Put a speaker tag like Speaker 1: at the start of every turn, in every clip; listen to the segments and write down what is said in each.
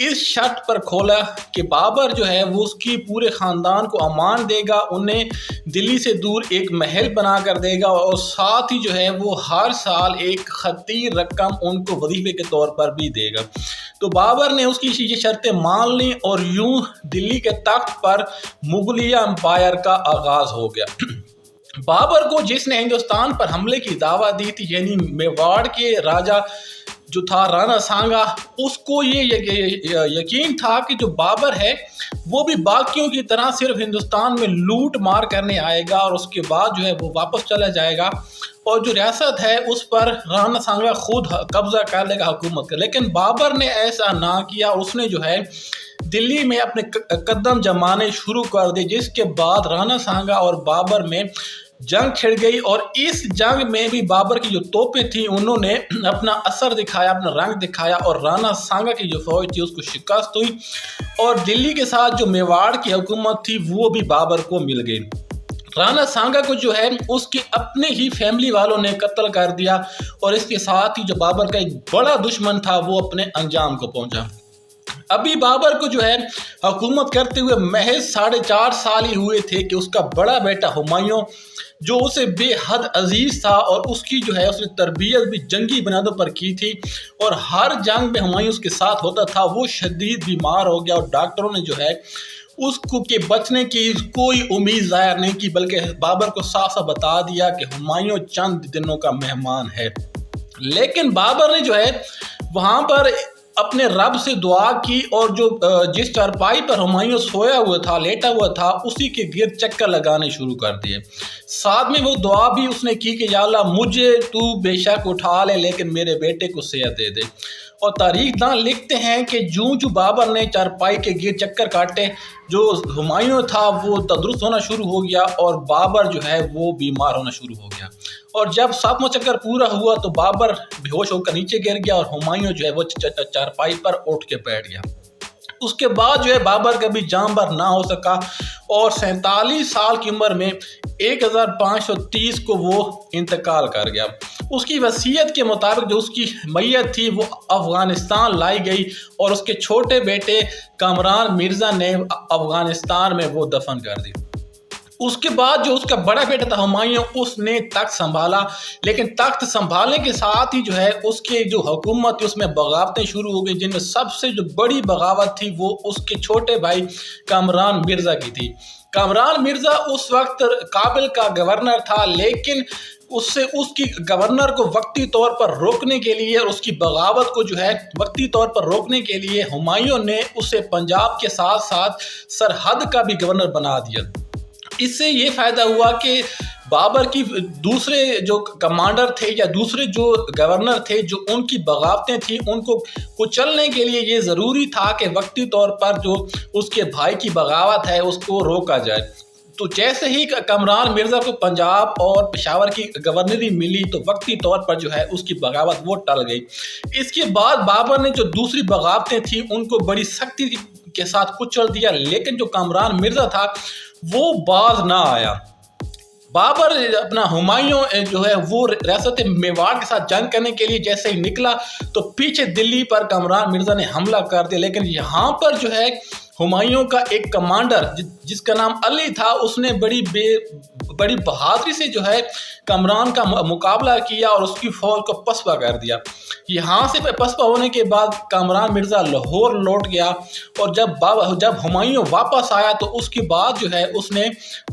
Speaker 1: اس شرط پر کھولا کہ بابر جو ہے وہ اس کی پورے خاندان کو امان دے گا، انہیں دلی سے دور ایک محل بنا کر دے گا، اور ساتھ ہی جو ہے وہ ہر سال ایک خطیر رقم ان کو وظیفے کے طور پر بھی دے گا۔ تو بابر نے اس کی یہ شرطیں مان لیں اور یوں دلی کے تخت پر مغلیہ امپائر کا آغاز ہو گیا۔ بابر کو جس نے ہندوستان پر حملے کی دعوت دی تھی، یعنی میواڑ کے راجا جو تھا رانا سانگا، اس کو یہ یقین تھا کہ جو بابر ہے وہ بھی باقیوں کی طرح صرف ہندوستان میں لوٹ مار کرنے آئے گا اور اس کے بعد جو ہے وہ واپس چلا جائے گا، اور جو ریاست ہے اس پر رانا سانگا خود قبضہ کر لے گا، حکومت کر۔ لیکن بابر نے ایسا نہ کیا، اس نے جو ہے دلی میں اپنے قدم جمانے شروع کر دی، جس کے بعد رانا سانگا اور بابر میں جنگ چھڑ گئی، اور اس جنگ میں بھی بابر کی جو توپیں تھیں انہوں نے اپنا اثر دکھایا، اپنا رنگ دکھایا، اور رانا سانگا کی جو فوج تھی اس کو شکست ہوئی، اور دلی کے ساتھ جو میواڑ کی حکومت تھی وہ بھی بابر کو مل گئی۔ رانا سانگا کو جو ہے اس کے اپنے ہی فیملی والوں نے قتل کر دیا، اور اس کے ساتھ ہی جو بابر کا ایک بڑا دشمن تھا وہ اپنے انجام کو پہنچا۔ ابھی بابر کو جو ہے حکومت کرتے ہوئے محض 4.5 سال ہی ہوئے تھے کہ اس کا بڑا بیٹا ہمایوں، جو اسے بے حد عزیز تھا اور اس کی جو ہے اس نے تربیت بھی جنگی بنیادوں پر کی تھی، اور ہر جنگ میں ہمایوں اس کے ساتھ ہوتا تھا، وہ شدید بیمار ہو گیا، اور ڈاکٹروں نے جو ہے اس کو کے بچنے کی کوئی امید ظاہر نہیں کی، بلکہ بابر کو صاف صاف بتا دیا کہ ہمایوں چند دنوں کا مہمان ہے۔ لیکن بابر نے جو ہے وہاں پر اپنے رب سے دعا کی، اور جو جس چارپائی پر ہمایوں سویا ہوا تھا، لیٹا ہوا تھا، اسی کے گرد چکر لگانے شروع کر دیے۔ ساتھ میں وہ دعا بھی اس نے کی کہ یا اللہ مجھے تو بے شک اٹھا لے لیکن میرے بیٹے کو صحت دے دے۔ اور تاریخ داں لکھتے ہیں کہ جو بابر نے چارپائی کے گرد چکر کاٹے، جو ہمایوں تھا وہ تندرست ہونا شروع ہو گیا، اور بابر جو ہے وہ بیمار ہونا شروع ہو گیا، اور جب 7واں چکر پورا ہوا تو بابر بے ہوش ہو کر نیچے گر گیا، اور ہمایوں جو ہے وہ چارپائی پر اٹھ کے بیٹھ گیا۔ اس کے بعد جو ہے بابر کبھی جاں بر نہ ہو سکا، اور 47 سال کی عمر میں 1530 کو وہ انتقال کر گیا۔ اس کی وصیت کے مطابق جو اس کی میت تھی وہ افغانستان لائی گئی، اور اس کے چھوٹے بیٹے کامران مرزا نے افغانستان میں وہ دفن کر دی۔ اس کے بعد جو اس کا بڑا بیٹا تھا ہمایوں، اس نے تخت سنبھالا، لیکن تخت سنبھالنے کے ساتھ ہی جو ہے اس کے جو حکومت تھی اس میں بغاوتیں شروع ہو گئی، جن میں سب سے جو بڑی بغاوت تھی وہ اس کے چھوٹے بھائی کامران مرزا کی تھی۔ کامران مرزا اس وقت کابل کا گورنر تھا، لیکن اس کی گورنر کو وقتی طور پر روکنے کے لیے اور اس کی بغاوت کو جو ہے وقتی طور پر روکنے کے لیے ہمایوں نے اسے پنجاب کے ساتھ ساتھ سرحد کا بھی گورنر بنا دیا۔ اس سے یہ فائدہ ہوا کہ بابر کی دوسرے جو کمانڈر تھے یا دوسرے جو گورنر تھے جو ان کی بغاوتیں تھیں ان کو کچلنے کے لیے یہ ضروری تھا کہ وقتی طور پر جو اس کے بھائی کی بغاوت ہے اس کو روکا جائے۔ تو جیسے ہی کامران مرزا کو پنجاب اور پشاور کی گورنری ملی تو وقتی طور پر جو ہے اس کی بغاوت وہ ٹل گئی۔ اس کے بعد بابر نے جو دوسری بغاوتیں تھیں ان کو بڑی سختی کے ساتھ کچل دیا، لیکن جو کامران مرزا تھا وہ باز نہ آیا۔ بابر اپنا ہمایوں جو ہے وہ ریاست میواڑ کے ساتھ جنگ کرنے کے لیے جیسے ہی نکلا تو پیچھے دلی پر کامران مرزا نے حملہ کر دیا، لیکن یہاں پر جو ہے ہمایوں کا ایک کمانڈر جس کا نام علی تھا اس نے بڑی بہادری سے جو ہے کامران کا مقابلہ کیا اور اس کی فوج کو پسپا کر دیا۔ یہاں سے پسپا ہونے کے بعد کامران مرزا لاہور لوٹ گیا، اور جب ہمایوں واپس آیا تو اس کے بعد جو ہے اس نے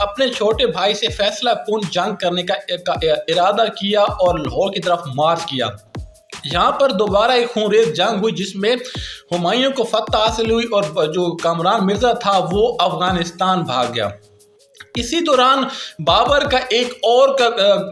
Speaker 1: اپنے چھوٹے بھائی سے فیصلہ کن جنگ کرنے کا ارادہ کیا اور لاہور کی طرف مارچ کیا۔ یہاں پر دوبارہ ایک خونریز جنگ ہوئی جس میں ہمایوں کو فتح حاصل ہوئی اور جو کامران مرزا تھا وہ افغانستان بھاگ گیا۔ اسی دوران بابر کا ایک اور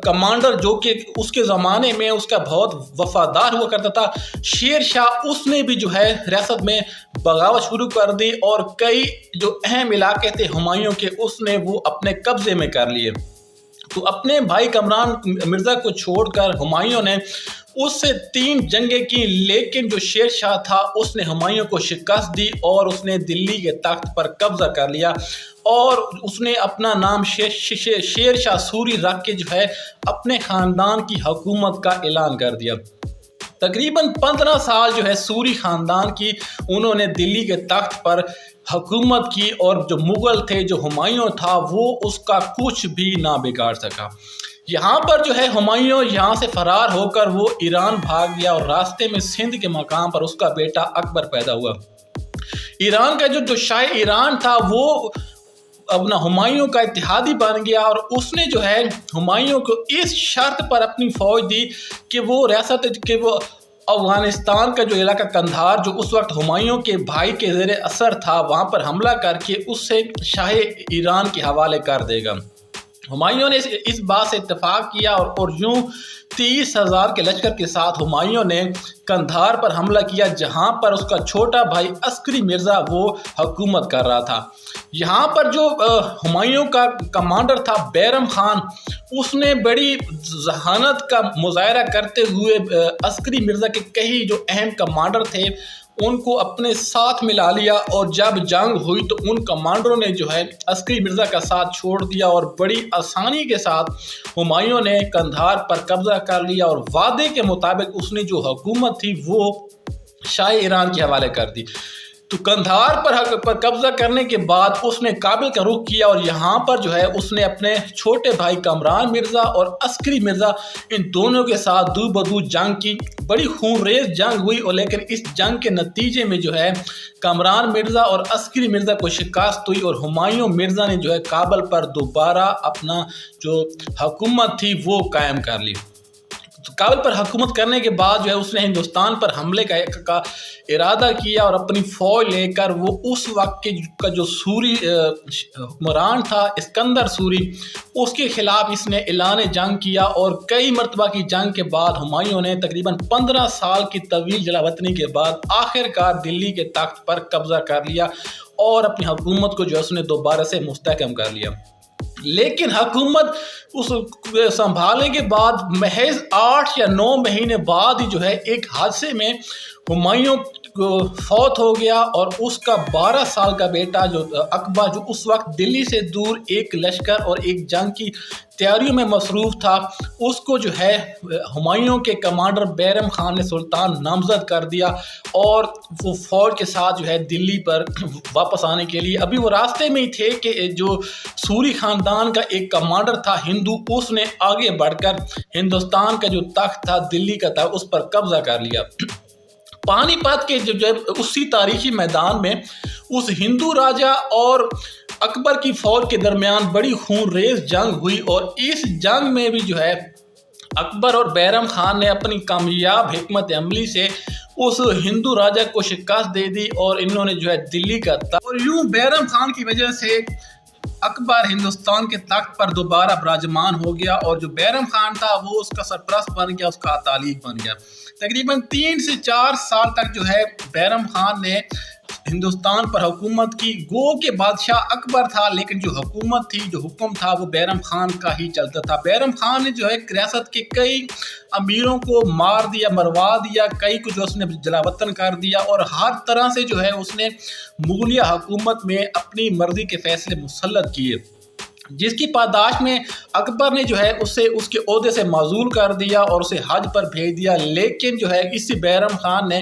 Speaker 1: کمانڈر جو کہ اس کے زمانے میں اس کا بہت وفادار ہوا کرتا تھا، شیر شاہ، اس نے بھی جو ہے ریاست میں بغاوت شروع کر دی اور کئی جو اہم علاقے تھے ہمایوں کے اس نے وہ اپنے قبضے میں کر لیے۔ تو اپنے بھائی کامران مرزا کو چھوڑ کر ہمایوں نے اس سے 3 جنگیں کی، لیکن جو شیر شاہ تھا اس نے ہمایوں کو شکست دی اور اس نے دلی کے تخت پر قبضہ کر لیا، اور اس نے اپنا نام شیر شاہ سوری رکھ کے جو ہے اپنے خاندان کی حکومت کا اعلان کر دیا۔ تقریباً 15 سال جو ہے سوری خاندان کی انہوں نے دلی کے تخت پر حکومت کی، اور جو مغل تھے، جو ہمایوں تھا، وہ اس کا کچھ بھی نہ بگاڑ سکا۔ یہاں پر جو ہے ہمایوں یہاں سے فرار ہو کر وہ ایران بھاگ گیا، اور راستے میں سندھ کے مقام پر اس کا بیٹا اکبر پیدا ہوا۔ ایران کا جو شاہ ایران تھا وہ اپنا ہمایوں کا اتحادی بن گیا، اور اس نے جو ہے ہمایوں کو اس شرط پر اپنی فوج دی کہ وہ افغانستان کا جو علاقہ قندھار، جو اس وقت ہمایوں کے بھائی کے زیر اثر تھا، وہاں پر حملہ کر کے اس سے شاہ ایران کے حوالے کر دے گا۔ ہمایوں نے اس بات سے اتفاق کیا، اور یوں 30,000 کے لشکر کے ساتھ ہمایوں نے قندھار پر حملہ کیا، جہاں پر اس کا چھوٹا بھائی عسکری مرزا وہ حکومت کر رہا تھا۔ یہاں پر جو ہمایوں کا کمانڈر تھا بیرم خان، اس نے بڑی ذہانت کا مظاہرہ کرتے ہوئے عسکری مرزا کے کئی جو اہم کمانڈر تھے ان کو اپنے ساتھ ملا لیا، اور جب جنگ ہوئی تو ان کمانڈروں نے جو ہے عسکری مرزا کا ساتھ چھوڑ دیا، اور بڑی آسانی کے ساتھ ہمایوں نے قندھار پر قبضہ کر لیا، اور وعدے کے مطابق اس نے جو حکومت تھی وہ شاہ ایران کے حوالے کر دی۔ تو قندھار پر قبضہ کرنے کے بعد اس نے کابل کا رخ کیا، اور یہاں پر جو ہے اس نے اپنے چھوٹے بھائی کامران مرزا اور عسکری مرزا ان دونوں کے ساتھ دو بدو جنگ کی۔ بڑی خونریز جنگ ہوئی، اور لیکن اس جنگ کے نتیجے میں جو ہے کامران مرزا اور عسکری مرزا کو شکست ہوئی، اور ہمایوں مرزا نے جو ہے کابل پر دوبارہ اپنا جو حکومت تھی وہ قائم کر لی۔ کابل پر حکومت کرنے کے بعد جو ہے اس نے ہندوستان پر حملے کا ارادہ کیا، اور اپنی فوج لے کر وہ اس وقت کا جو سوری حکمران تھا اسکندر سوری، اس کے خلاف اس نے اعلان جنگ کیا، اور کئی مرتبہ کی جنگ کے بعد ہمایوں نے تقریباً 15 سال کی طویل جلاوطنی کے بعد آخر کار دلی کے تخت پر قبضہ کر لیا، اور اپنی حکومت کو جو ہے اس نے دوبارہ سے مستحکم کر لیا۔ لیکن حکومت اس سنبھالنے کے بعد محض 8 یا 9 مہینے بعد ہی جو ہے ایک حادثے میں ہمایوں فوت ہو گیا، اور اس کا 12 سال کا بیٹا جو اکبر، جو اس وقت دلی سے دور ایک لشکر اور ایک جنگ کی تیاریوں میں مصروف تھا، اس کو جو ہے ہمایوں کے کمانڈر بیرم خان نے سلطان نامزد کر دیا، اور وہ فوج کے ساتھ جو ہے دلی پر واپس آنے کے لیے ابھی وہ راستے میں ہی تھے کہ جو سوری خاندان کا ایک کمانڈر تھا ہندو، اس نے آگے بڑھ کر ہندوستان کا جو تخت تھا دلی کا تھا اس پر قبضہ کر لیا۔ پانی پت کے جو اسی تاریخی میدان میں اس ہندو راجا اور اکبر کی فوج کے درمیان بڑی خونریز جنگ ہوئی، اور اس جنگ میں بھی جو ہے اکبر اور بیرم خان نے اپنی کامیاب حکمت عملی سے اس ہندو راجا کو شکست دے دی، اور انہوں نے جو ہے دلی کا تخت، اور یوں بیرم خان کی وجہ سے اکبر ہندوستان کے تخت پر دوبارہ براجمان ہو گیا، اور جو بیرم خان تھا وہ اس کا سرپرست بن گیا، اس کا اتالیق بن گیا۔ تقریباً 3 سے 4 سال تک جو ہے بیرم خان نے ہندوستان پر حکومت کی۔ گو کہ بادشاہ اکبر تھا، لیکن جو حکومت تھی، جو حکم تھا، وہ بیرم خان کا ہی چلتا تھا۔ بیرم خان نے جو ہے ریاست کے کئی امیروں کو مار دیا، مروا دیا، کئی کو جو اس نے جلاوطن کر دیا، اور ہر طرح سے جو ہے اس نے مغلیہ حکومت میں اپنی مرضی کے فیصلے مسلط کیے، جس کی پاداش میں اکبر نے جو ہے اسے اس کے عہدے سے معزول کر دیا اور اسے حج پر بھیج دیا۔ لیکن جو ہے اسی بیرم خان نے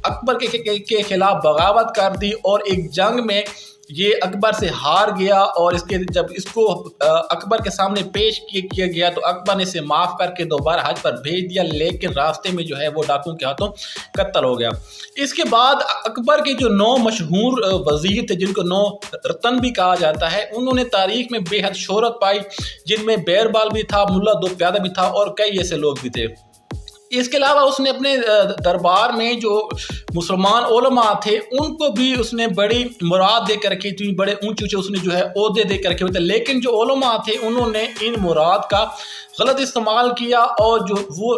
Speaker 1: اکبر کے خلاف بغاوت کر دی، اور ایک جنگ میں یہ اکبر سے ہار گیا، اور جب اس کو اکبر کے سامنے پیش کیا گیا تو اکبر نے اسے معاف کر کے دوبارہ حج پر بھیج دیا، لیکن راستے میں جو ہے وہ ڈاکوؤں کے ہاتھوں قتل ہو گیا۔ اس کے بعد اکبر کے جو 9 مشہور وزیر تھے، جن کو 9 رتن بھی کہا جاتا ہے، انہوں نے تاریخ میں بے حد شہرت پائی، جن میں بیربال بھی تھا، ملا دو پیادہ بھی تھا، اور کئی ایسے لوگ بھی تھے۔ اس کے علاوہ اس نے اپنے دربار میں جو مسلمان علماء تھے ان کو بھی اس نے بڑی مراد دے کر رکھی تھی، بڑے اونچے اس نے جو ہے عہدے دے کر رکھے ہوئے تھے، لیکن جو علماء تھے انہوں نے ان مراد کا غلط استعمال کیا، اور جو وہ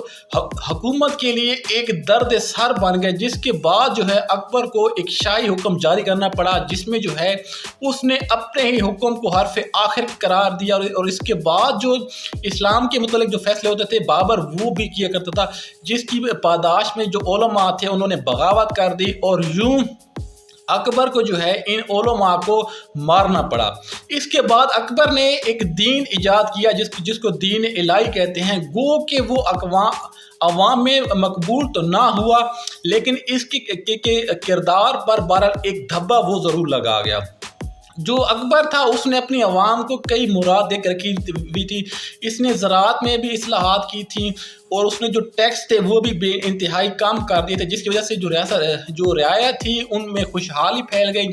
Speaker 1: حکومت کے لیے ایک درد سر بن گئے، جس کے بعد جو ہے اکبر کو ایک شاہی حکم جاری کرنا پڑا، جس میں جو ہے اس نے اپنے ہی حکم کو حرف آخر قرار دیا، اور اس کے بعد جو اسلام کے متعلق جو فیصلے ہوتے تھے بابر وہ بھی کیا کرتا تھا، جس کی پاداش میں جو علماء تھے انہوں نے بغاوت کر دی، اور یوں اکبر کو جو ہے ان علماء کو مارنا پڑا۔ اس کے بعد اکبر نے ایک دین ایجاد کیا جس کو دین الہی کہتے ہیں، گو کہ وہ عوام میں مقبول تو نہ ہوا، لیکن اس کے کردار پر بہرحال ایک دھبا وہ ضرور لگا گیا۔ جو اکبر تھا اس نے اپنی عوام کو کئی مراد دے کر رکھی ہوئی تھی، اس نے زراعت میں بھی اصلاحات کی تھیں، اور اس نے جو ٹیکس تھے وہ بھی بے انتہائی کم کر دیے تھے، جس کی وجہ سے جو رعایا تھی ان میں خوشحالی پھیل گئی۔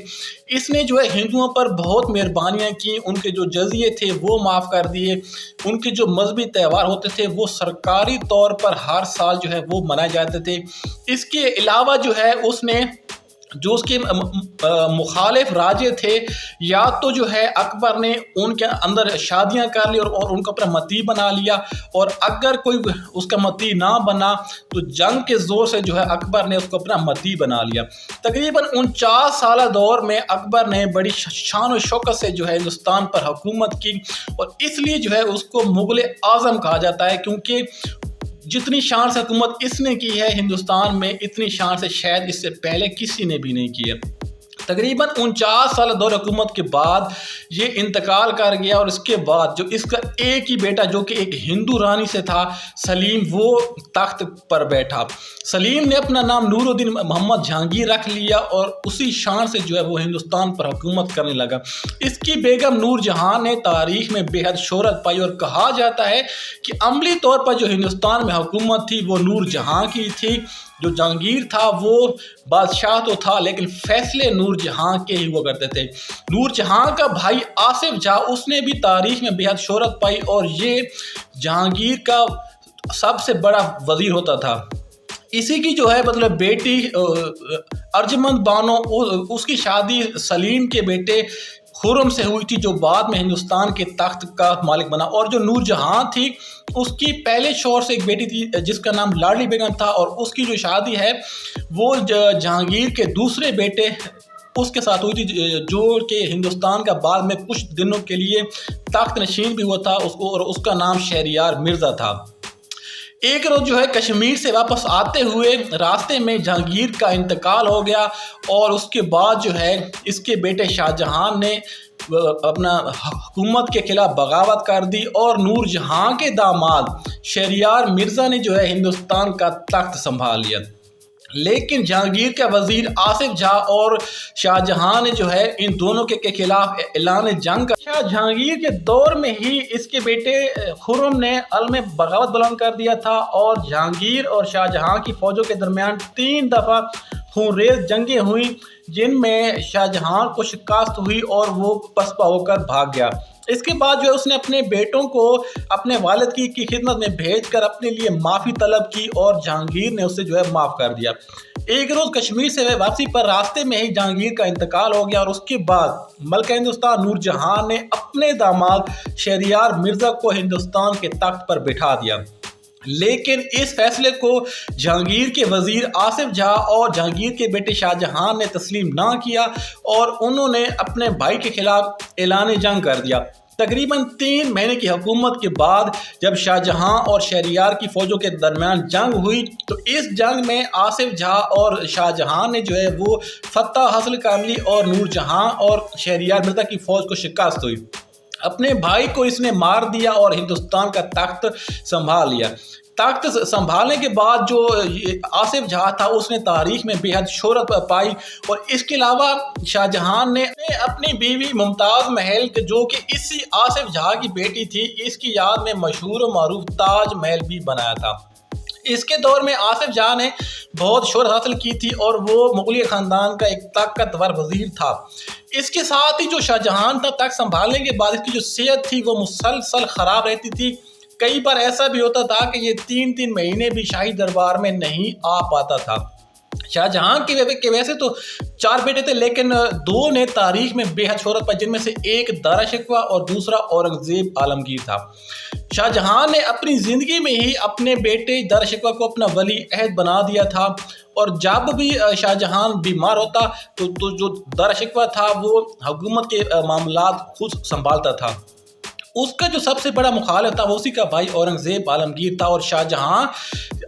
Speaker 1: اس نے جو ہے ہندوؤں پر بہت مہربانیاں کی، ان کے جو جزیے تھے وہ معاف کر دیے، ان کے جو مذہبی تہوار ہوتے تھے وہ سرکاری طور پر ہر سال جو ہے وہ منائے جاتے تھے۔ اس کے علاوہ جو ہے اس نے جو اس کے مخالف راجے تھے، یا تو جو ہے اکبر نے ان کے اندر شادیاں کر لی اور ان کو اپنا متی بنا لیا، اور اگر کوئی اس کا متی نہ بنا تو جنگ کے زور سے جو ہے اکبر نے اس کو اپنا متی بنا لیا۔ تقریباً 49 سالہ دور میں اکبر نے بڑی شان و شوکت سے جو ہے ہندوستان پر حکومت کی، اور اس لیے جو ہے اس کو مغل اعظم کہا جاتا ہے، کیونکہ جتنی شان سے حکومت اس نے کی ہے ہندوستان میں، اتنی شان سے شاید اس سے پہلے کسی نے بھی نہیں کی ہے۔ تقریباً 49 سال دور حکومت کے بعد یہ انتقال کر گیا، اور اس کے بعد جو اس کا ایک ہی بیٹا جو کہ ایک ہندو رانی سے تھا، سلیم، وہ تخت پر بیٹھا۔ سلیم نے اپنا نام نور الدین محمد جہانگیر رکھ لیا، اور اسی شان سے جو ہے وہ ہندوستان پر حکومت کرنے لگا۔ اس کی بیگم نور جہاں نے تاریخ میں بے حد شہرت پائی، اور کہا جاتا ہے کہ عملی طور پر جو ہندوستان میں حکومت تھی وہ نور جہاں کی تھی۔ جو جہانگیر تھا وہ بادشاہ تو تھا، لیکن فیصلے نور جہاں کے ہی ہوا کرتے تھے۔ نور جہاں کا بھائی آصف جہاں، اس نے بھی تاریخ میں بے حد شہرت پائی، اور یہ جہانگیر کا سب سے بڑا وزیر ہوتا تھا۔ اسی کی جو ہے مطلب بیٹی ارجمند بانو، اس کی شادی سلیم کے بیٹے خرم سے ہوئی تھی، جو بعد میں ہندوستان کے تخت کا مالک بنا۔ اور جو نور جہاں تھی اس کی پہلے شوہر سے ایک بیٹی تھی جس کا نام لاڈلی بیگم تھا، اور اس کی جو شادی ہے وہ جہانگیر کے دوسرے بیٹے اس کے ساتھ ہوئی تھی، جو کہ ہندوستان کا بعد میں کچھ دنوں کے لیے تخت نشین بھی ہوا تھا، اور اس کا نام شہریار مرزا تھا۔ ایک روز جو ہے کشمیر سے واپس آتے ہوئے راستے میں جہانگیر کا انتقال ہو گیا، اور اس کے بعد جو ہے اس کے بیٹے شاہ جہاں نے اپنا حکومت کے خلاف بغاوت کر دی، اور نور جہاں کے داماد شہریار مرزا نے جو ہے ہندوستان کا تخت سنبھال لیا۔ لیکن جہانگیر کا وزیر آصف جہاں اور شاہ جہاں نے جو ہے ان دونوں کے خلاف اعلان جنگ کا شاہ جہانگیر کے دور میں ہی اس کے بیٹے خرم نے علم بغاوت بلند کر دیا تھا، اور جہانگیر اور شاہ جہاں کی فوجوں کے درمیان 3 دفعہ خونریز جنگیں ہوئیں، جن میں شاہ جہاں کو شکست ہوئی اور وہ پسپا ہو کر بھاگ گیا۔ اس کے بعد جو ہے اس نے اپنے بیٹوں کو اپنے والد کی خدمت میں بھیج کر اپنے لیے معافی طلب کی، اور جہانگیر نے اسے جو ہے معاف کر دیا۔ ایک روز کشمیر سے واپسی پر راستے میں ہی جہانگیر کا انتقال ہو گیا، اور اس کے بعد ملکہ ہندوستان نور جہاں نے اپنے داماد شہریار مرزا کو ہندوستان کے تخت پر بٹھا دیا۔ لیکن اس فیصلے کو جہانگیر کے وزیر آصف جہاں اور جہانگیر کے بیٹے شاہ جہاں نے تسلیم نہ کیا، اور انہوں نے اپنے بھائی کے خلاف اعلان جنگ کر دیا۔ تقریباً 3 مہینے کی حکومت کے بعد جب شاہ جہاں اور شہریار کی فوجوں کے درمیان جنگ ہوئی، تو اس جنگ میں آصف جہاں اور شاہ جہاں نے جو ہے وہ فتح حاصل کر لی، اور نور جہاں اور شہریار مرزا کی فوج کو شکست ہوئی۔ اپنے بھائی کو اس نے مار دیا اور ہندوستان کا تخت سنبھال لیا۔ تخت سنبھالنے کے بعد جو آصف جہاں تھا اس نے تاریخ میں بے حد شہرت پائی، اور اس کے علاوہ شاہ جہاں نے اپنی بیوی ممتاز محل جو کہ اسی آصف جہاں کی بیٹی تھی، اس کی یاد میں مشہور و معروف تاج محل بھی بنایا تھا۔ اس کے دور میں آصف جہاں نے بہت شہرت حاصل کی تھی، اور وہ مغلیہ خاندان کا ایک طاقتور وزیر تھا۔ اس کے ساتھ ہی جو شاہ جہاں تھا تخت سنبھالنے کے بعد اس کی جو صحت تھی وہ مسلسل خراب رہتی تھی۔ کئی بار ایسا بھی ہوتا تھا کہ یہ 3 مہینے بھی شاہی دربار میں نہیں آ پاتا تھا۔ شاہ جہاں کے ویسے تو 4 بیٹے تھے، لیکن 2 نے تاریخ میں بے حد شہرت پائی، جن میں سے ایک دارا شکوہ اور دوسرا اورنگزیب عالمگیر تھا۔ شاہ جہاں نے اپنی زندگی میں ہی اپنے بیٹے دارا شکوہ کو اپنا ولی عہد بنا دیا تھا، اور جب بھی شاہ جہاں بیمار ہوتا تو جو دارا شکوہ تھا وہ حکومت کے معاملات خود سنبھالتا تھا۔ اس کا جو سب سے بڑا مخالف تھا وہ اسی کا بھائی اورنگزیب عالمگیر تھا، اور شاہ جہاں